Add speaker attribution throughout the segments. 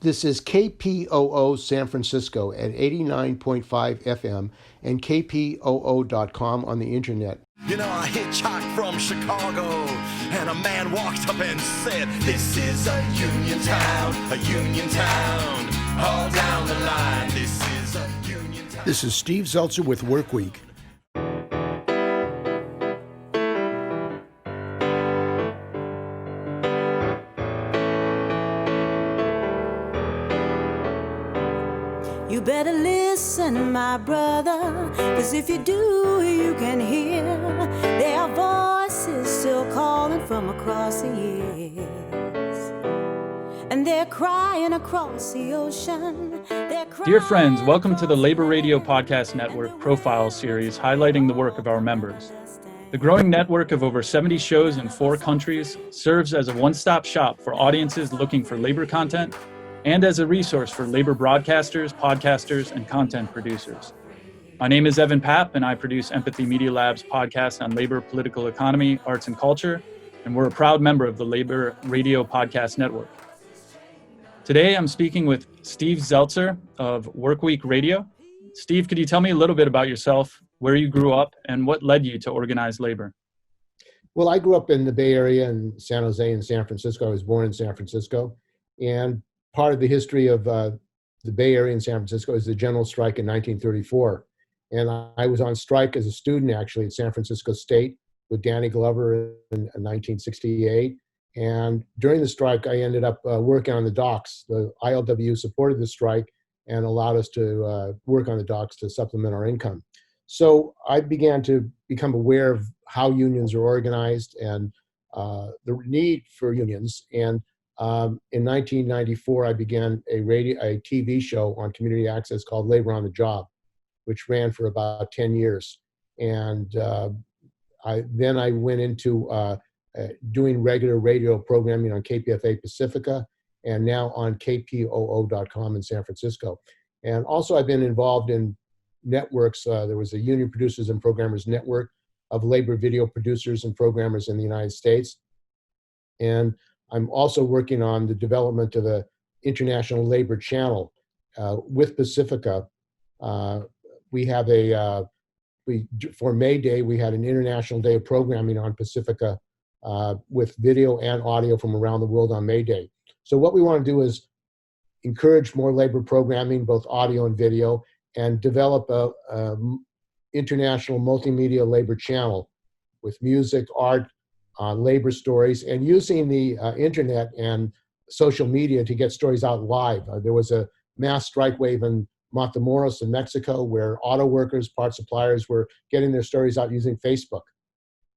Speaker 1: This is KPOO San Francisco at 89.5 FM and kpoo.com on the internet.
Speaker 2: You know, I hitchhiked from Chicago, and a man walked up and said, "This is a union town, all down the line. This is a union town."
Speaker 1: This is Steve Zeltzer with Workweek.
Speaker 3: You better listen, my brother, 'cause if you do, you can hear their voices still calling from across the years. And they're crying across the ocean.
Speaker 4: Dear friends, welcome to the Labor Radio Podcast Network Profile Series highlighting the work of our members. The growing network of over 70 shows in 4 countries serves as a one-stop shop for audiences looking for labor content and as a resource for labor broadcasters, podcasters, and content producers. My name is Evan Papp, and I produce Empathy Media Lab's podcast on labor, political economy, arts, and culture, and we're a proud member of the Labor Radio Podcast Network. Today, I'm speaking with Steve Zeltzer of Workweek Radio. Steve, could you tell me a little bit about yourself, where you grew up, and what led you to organize labor?
Speaker 1: Well, I grew up in the Bay Area in San Jose and San Francisco. I was born in San Francisco. And part of the history of the Bay Area in San Francisco is the general strike in 1934. And I was on strike as a student, actually, at San Francisco State with Danny Glover in 1968. And during the strike, I ended up working on the docks. The ILWU supported the strike and allowed us to work on the docks to supplement our income. So I began to become aware of how unions are organized and the need for unions. And in 1994, I began a TV show on community access called Labor on the Job, which ran for about 10 years. And I went into doing regular radio programming on KPFA Pacifica and now on kpoo.com in San Francisco. And also I've been involved in networks. There was a Union Producers and Programmers Network of labor video producers and programmers in the United States. And I'm also working on the development of an international labor channel with Pacifica. We have for May Day, we had an International Day of Programming on Pacifica with video and audio from around the world on May Day. So what we want to do is encourage more labor programming, both audio and video, and develop a international multimedia labor channel with music, art, labor stories, and using the internet and social media to get stories out live. There was a mass strike wave in Matamoros in Mexico where auto workers, part suppliers were getting their stories out using Facebook,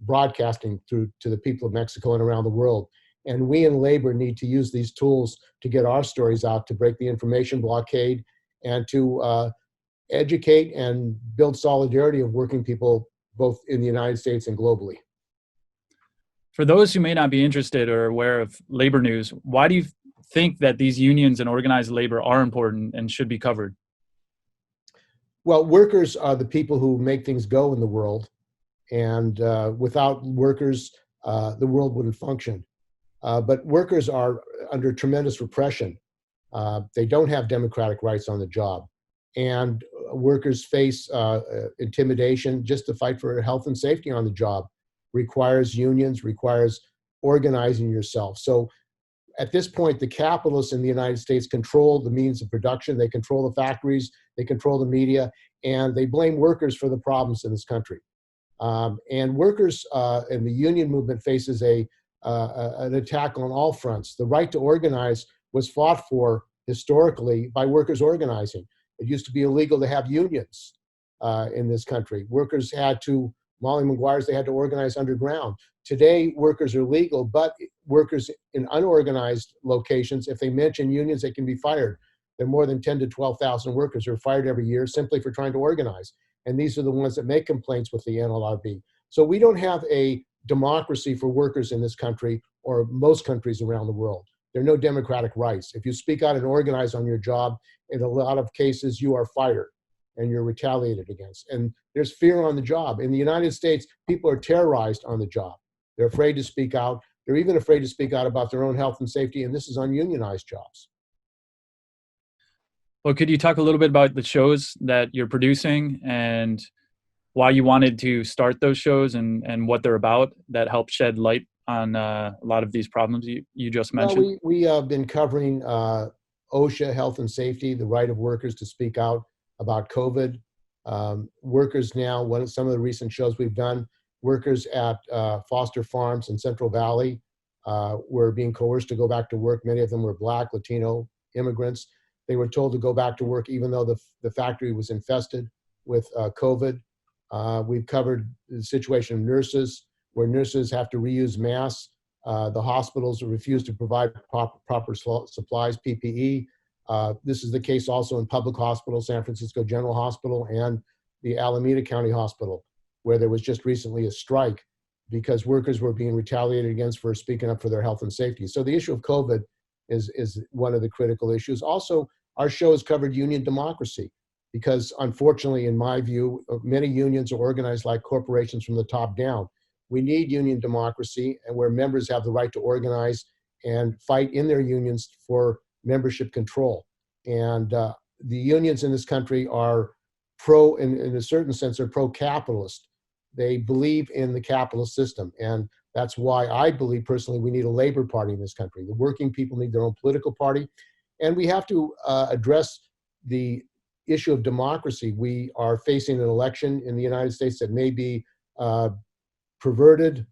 Speaker 1: broadcasting through to the people of Mexico and around the world. And we in labor need to use these tools to get our stories out, to break the information blockade, and to educate and build solidarity of working people both in the United States and globally.
Speaker 4: For those who may not be interested or aware of labor news, why do you think that these unions and organized labor are important and should be covered?
Speaker 1: Well, workers are the people who make things go in the world. And without workers, the world wouldn't function. But workers are under tremendous repression. They don't have democratic rights on the job. And workers face intimidation just to fight for health and safety on the job. Requires unions, requires organizing yourself. So at this point, the capitalists in the United States control the means of production. They control the factories, they control the media, and they blame workers for the problems in this country. And workers and the union movement faces an attack on all fronts. The right to organize was fought for historically by workers organizing. It used to be illegal to have unions in this country. Workers had to, Molly Maguire's, they had to organize underground. Today, workers are legal, but workers in unorganized locations, if they mention unions, they can be fired. There are more than 10 to 12,000 workers who are fired every year simply for trying to organize. And these are the ones that make complaints with the NLRB. So we don't have a democracy for workers in this country or most countries around the world. There are no democratic rights. If you speak out and organize on your job, in a lot of cases, you are fired and you're retaliated against. And there's fear on the job. In the United States, people are terrorized on the job. They're afraid to speak out. They're even afraid to speak out about their own health and safety, and this is on unionized jobs.
Speaker 4: Well, could you talk a little bit about the shows that you're producing and why you wanted to start those shows and what they're about that help shed light on a lot of these problems you just
Speaker 1: Well,
Speaker 4: mentioned?
Speaker 1: we have been covering OSHA, health and safety, the right of workers to speak out about COVID. Workers now, some of the recent shows we've done, workers at Foster Farms in Central Valley were being coerced to go back to work. Many of them were Black, Latino immigrants. They were told to go back to work even though the factory was infested with COVID. We've covered the situation of nurses, where nurses have to reuse masks. The hospitals refuse to provide proper supplies, PPE. This is the case also in public hospitals, San Francisco General Hospital and the Alameda County Hospital, where there was just recently a strike because workers were being retaliated against for speaking up for their health and safety. So the issue of COVID is one of the critical issues. Also, our show has covered union democracy because unfortunately, in my view, many unions are organized like corporations from the top down. We need union democracy and where members have the right to organize and fight in their unions for membership control. And the unions in this country are in a certain sense, are pro-capitalist. They believe in the capitalist system. And that's why I believe personally we need a labor party in this country. The working people need their own political party. And we have to address the issue of democracy. We are facing an election in the United States that may be perverted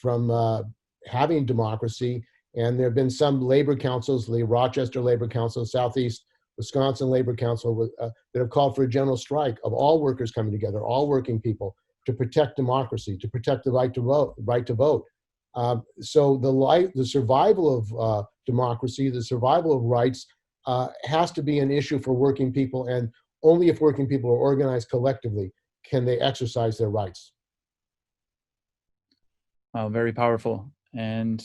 Speaker 1: from having democracy. And there have been some labor councils, the Rochester Labor Council, Southeast Wisconsin Labor Council, that have called for a general strike of all workers coming together, all working people, to protect democracy, to protect the right to vote. So the survival of democracy, the survival of rights has to be an issue for working people, and only if working people are organized collectively can they exercise their rights.
Speaker 4: Very powerful. And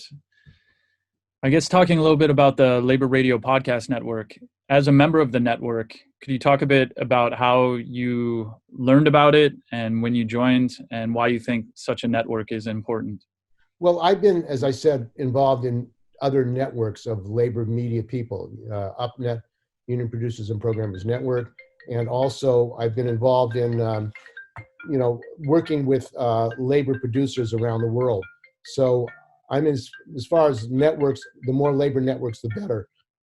Speaker 4: I guess talking a little bit about the Labor Radio Podcast Network, as a member of the network, could you talk a bit about how you learned about it and when you joined and why you think such a network is important?
Speaker 1: Well, I've been, as I said, involved in other networks of labor media people, UpNet, Union Producers and Programmers Network, and also I've been involved in working with labor producers around the world. So I'm as far as networks, the more labor networks, the better.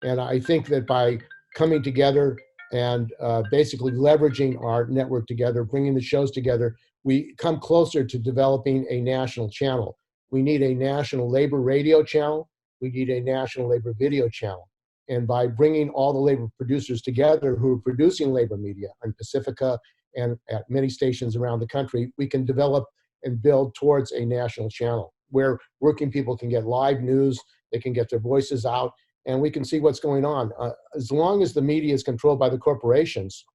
Speaker 1: And I think that by coming together and basically leveraging our network together, bringing the shows together, we come closer to developing a national channel. We need a national labor radio channel. We need a national labor video channel. And by bringing all the labor producers together who are producing labor media on Pacifica and at many stations around the country, we can develop and build towards a national channel where working people can get live news, they can get their voices out, and we can see what's going on. As long as the media is controlled by the corporations,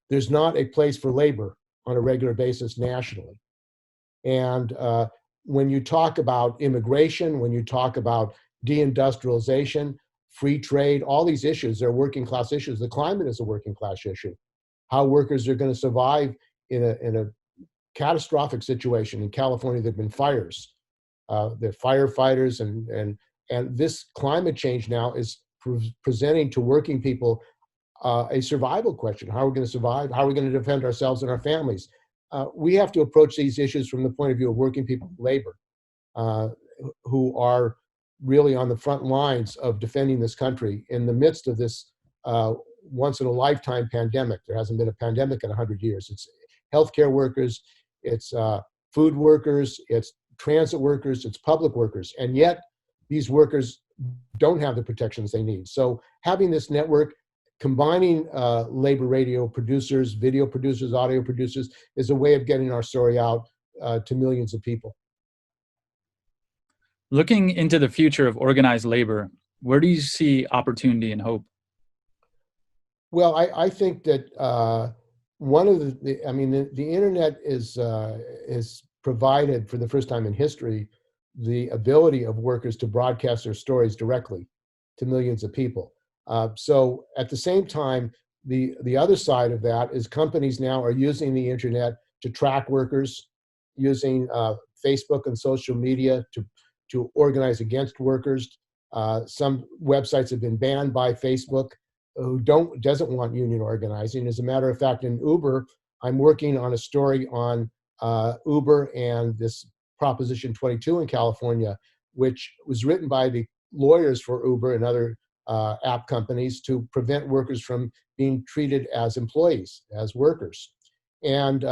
Speaker 1: there's not a place for labor on a regular basis nationally. And when you talk about immigration, when you talk about deindustrialization, free trade, all these issues, they're working class issues. The climate is a working class issue. How workers are going to survive in a catastrophic situation. In California, there have been fires. They're firefighters, and this climate change now is presenting to working people a survival question. How are we going to survive? How are we going to defend ourselves and our families? We have to approach these issues from the point of view of working people, labor, who are really on the front lines of defending this country in the midst of this once-in-a-lifetime pandemic. There hasn't been a pandemic in 100 years. It's healthcare workers, it's food workers, it's transit workers, it's public workers, and yet these workers don't have the protections they need. So having this network, combining labor radio producers, video producers, audio producers, is a way of getting our story out to millions of people.
Speaker 4: Looking into the future of organized labor, where do you see opportunity and hope?
Speaker 1: Well, I think that one of the internet is provided for the first time in history the ability of workers to broadcast their stories directly to millions of people. So at the same time, the other side of that is companies now are using the internet to track workers, using Facebook and social media to organize against workers. Some websites have been banned by Facebook who doesn't want union organizing. As a matter of fact, in Uber, I'm working on a story on Uber and this Proposition 22 in California, which was written by the lawyers for Uber and other app companies to prevent workers from being treated as employees, as workers. And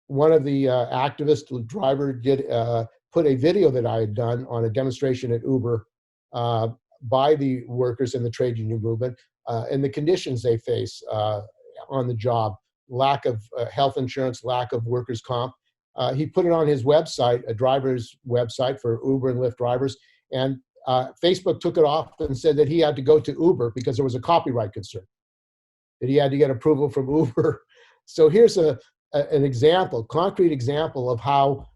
Speaker 1: one of the activists, the driver, did put a video that I had done on a demonstration at Uber by the workers in the trade union movement and the conditions they face on the job, lack of health insurance, lack of workers' comp. He put it on his website, a driver's website for Uber and Lyft drivers, and Facebook took it off and said that he had to go to Uber because there was a copyright concern, that he had to get approval from Uber. So here's an example, concrete example of how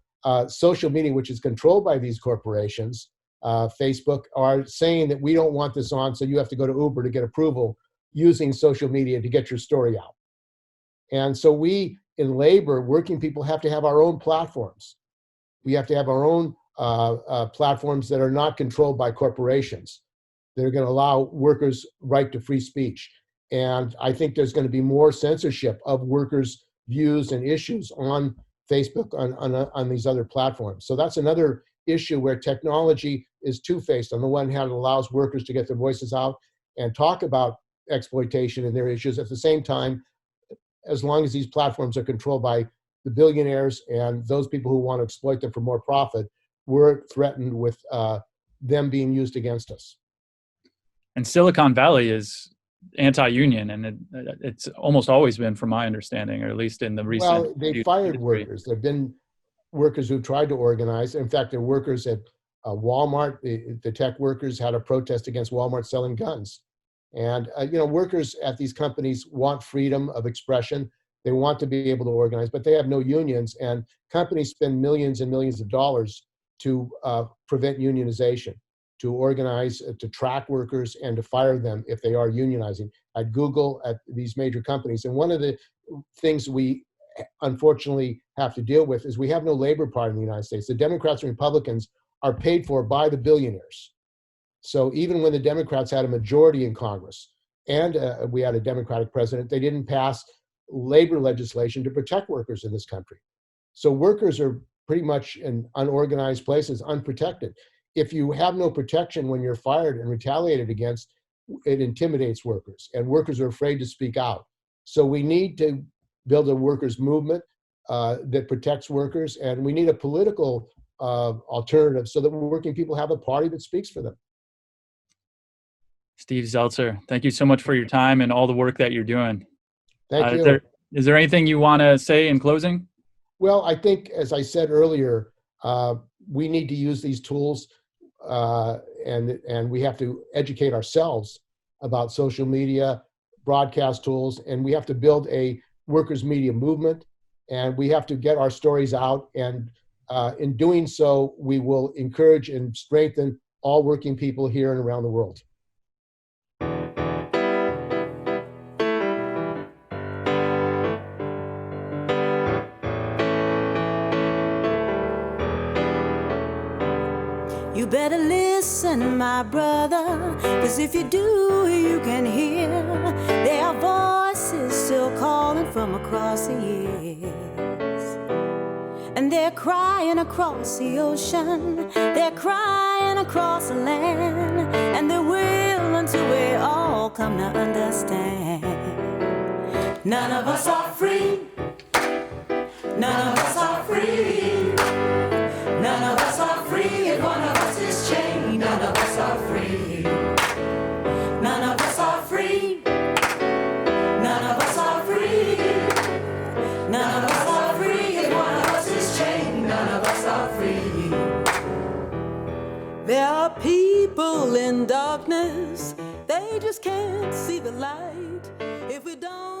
Speaker 1: social media, which is controlled by these corporations, Facebook, are saying that we don't want this on, so you have to go to Uber to get approval using social media to get your story out. And so we, in labor, working people, have to have our own platforms. We have to have our own platforms that are not controlled by corporations, that are going to allow workers' right to free speech. And I think there's going to be more censorship of workers' views and issues on Facebook, on these other platforms. So that's another issue where technology is two-faced. On the one hand, it allows workers to get their voices out and talk about exploitation and their issues. At the same time, as long as these platforms are controlled by the billionaires and those people who want to exploit them for more profit, we're threatened with them being used against us.
Speaker 4: And Silicon Valley is anti-union, and it's almost always been, from my understanding, or at least in the recent.
Speaker 1: Well, they fired workers. There have been workers who tried to organize. In fact, there are workers at Walmart. The tech workers had a protest against Walmart selling guns. And workers at these companies want freedom of expression. They want to be able to organize, but they have no unions. And companies spend millions and millions of dollars to prevent unionization, to organize, to track workers, and to fire them if they are unionizing. At Google, at these major companies. And one of the things we unfortunately have to deal with is we have no labor party in the United States. The Democrats and Republicans are paid for by the billionaires. So even when the Democrats had a majority in Congress and we had a Democratic president, they didn't pass labor legislation to protect workers in this country. So workers are pretty much in unorganized places, unprotected. If you have no protection when you're fired and retaliated against, it intimidates workers, and workers are afraid to speak out. So we need to build a workers' movement that protects workers, and we need a political alternative so that working people have a party that speaks for them.
Speaker 4: Steve Zeltzer, thank you so much for your time and all the work that you're doing.
Speaker 1: Thank you.
Speaker 4: Is there anything you want to say in closing?
Speaker 1: Well, I think, as I said earlier, we need to use these tools and we have to educate ourselves about social media, broadcast tools, and we have to build a workers' media movement, and we have to get our stories out. And in doing so, we will encourage and strengthen all working people here and around the world.
Speaker 3: You better listen, my brother, 'cause if you do, you can hear there are voices still calling from across the years. And they're crying across the ocean, they're crying across the land, and they will until we all come to understand. None of us are free, none of us are free, none of us are free, and one of us is chained. None of us are free, none of us are free, none of us are free, none of us are free, and one of us is chained. None of us are free. There are people in darkness, they just can't see the light. If we don't